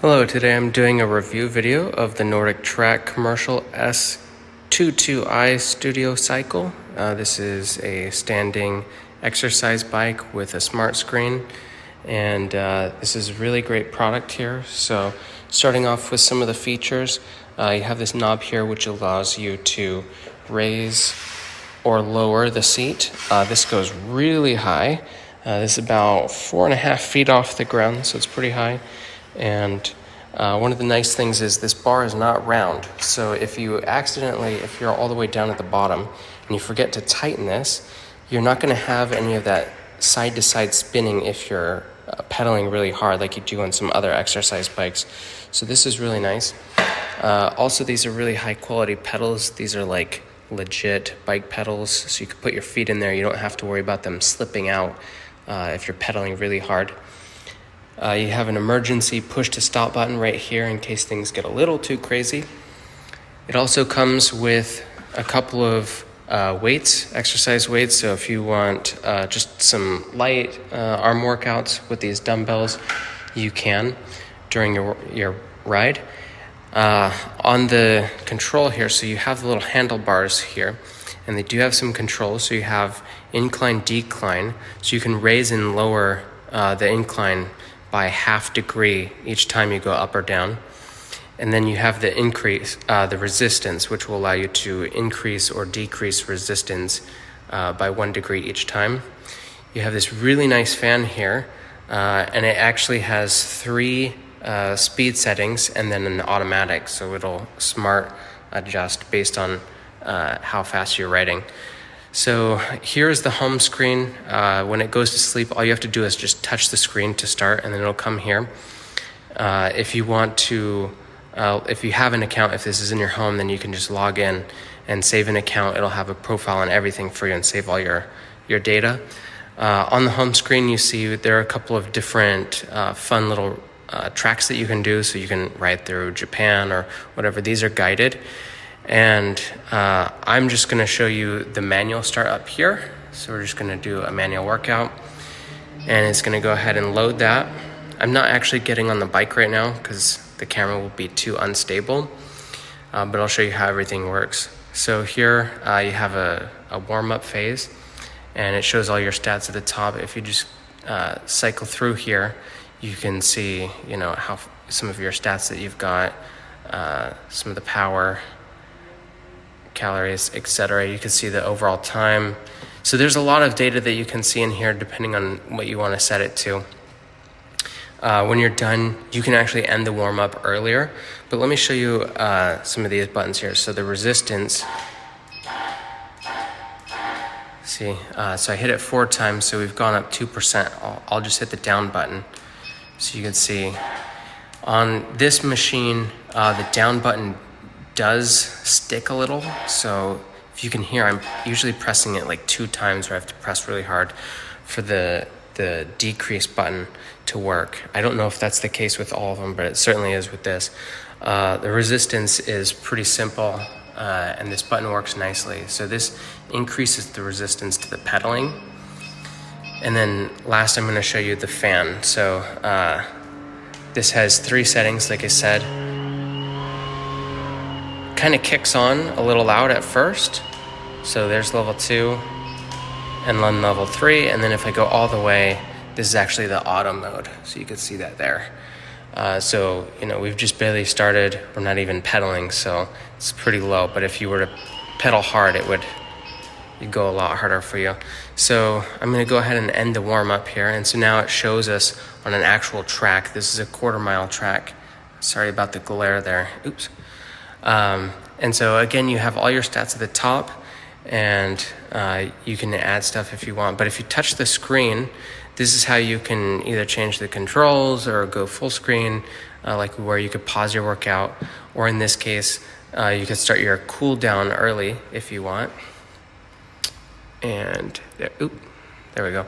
Hello, today I'm doing a review video of the Nordictrack commercial S22i Studio Cycle. This is a standing exercise bike with a smart screen, and this is a really great product here. So starting off with some of the features, you have this knob here which allows you to raise or lower the seat. This goes really high. This is about 4.5 feet off the ground, so it's pretty high. And one of the nice things is this bar is not round. So if you're all the way down at the bottom and you forget to tighten this, you're not going to have any of that side-to-side spinning if you're pedaling really hard like you do on some other exercise bikes. So this is really nice. Also, these are really high-quality pedals. These are like legit bike pedals, so you can put your feet in there. You don't have to worry about them slipping out if you're pedaling really hard. You have an emergency push-to-stop button right here in case things get a little too crazy. It also comes with a couple of weights, exercise weights. So if you want just some light arm workouts with these dumbbells, you can during your ride. On the control here, so you have the little handlebars here, and they do have some controls. So you have incline, decline, so you can raise and lower the incline by 0.5 degree each time you go up or down. And then you have the the resistance, which will allow you to increase or decrease resistance by 1 degree each time. You have this really nice fan here, and it actually has 3 speed settings and then an automatic, so it'll smart adjust based on how fast you're riding. So here's the home screen. When it goes to sleep, all you have to do is just touch the screen to start, and then it'll come here. If you want to, if you have an account, if this is in your home, then you can just log in and save an account. It'll have a profile and everything for you and save all your data. On the home screen, you see there are a couple of different fun little tracks that you can do. So you can ride through Japan or whatever. These are guided. And I'm just going to show you the manual start up here. So we're just going to do a manual workout, and it's going to go ahead and load that. I'm not actually getting on the bike right now because the camera will be too unstable, but I'll show you how everything works. So here you have a warm-up phase, and it shows all your stats at the top. If you just cycle through here, you can see how some of your stats that you've got, some of the power, calories, etc. You can see the overall time. So there's a lot of data that you can see in here depending on what you want to set it to. When you're done, you can actually end the warm-up earlier, but let me show you some of these buttons here. So the resistance, see, so I hit it 4 times, so we've gone up 2%. I'll just hit the down button so you can see on this machine the down button does stick a little. So if you can hear, I'm usually pressing it like 2 times, or I have to press really hard for the decrease button to work. I don't know if that's the case with all of them, but it certainly is with this. The resistance is pretty simple, and this button works nicely. So this increases the resistance to the pedaling. And then last, I'm going to show you the fan. So this has 3 settings, like I said. Kind of kicks on a little loud at first. So there's level 2 and then level 3. And then if I go all the way, this is actually the auto mode. So you can see that there. So, we've just barely started. We're not even pedaling, so it's pretty low. But if you were to pedal hard, it'd go a lot harder for you. So I'm going to go ahead and end the warm up here. And so now it shows us on an actual track. This is a 1/4 mile track. Sorry about the glare there. Oops. And so again, you have all your stats at the top, and you can add stuff if you want. But if you touch the screen, this is how you can either change the controls or go full screen, like where you could pause your workout, or in this case, you could start your cool down early if you want. And there we go.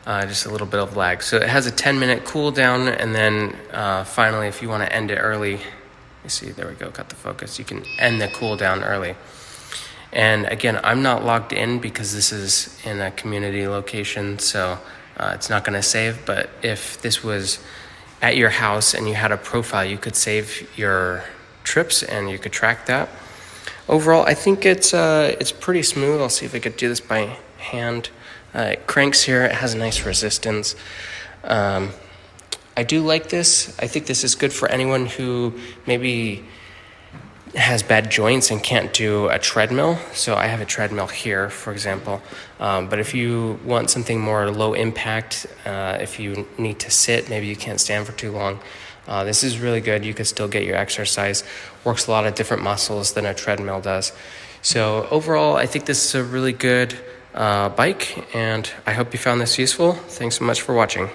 Just a little bit of lag. So it has a 10-minute cool down, and then finally, if you want to end it early, you see, there we go, got the focus. You can end the cool down early. And again, I'm not logged in because this is in a community location, so It's not going to save, but if this was at your house and you had a profile, you could save your trips and you could track that. Overall, I think it's pretty smooth. I'll see if I could do this by hand. It cranks here. It has a nice resistance. I do like this. I think this is good for anyone who maybe has bad joints and can't do a treadmill. So I have a treadmill here, for example. But if you want something more low impact, if you need to sit, maybe you can't stand for too long, this is really good. You could still get your exercise. Works a lot of different muscles than a treadmill does. So overall, I think this is a really good bike, and I hope you found this useful. Thanks so much for watching.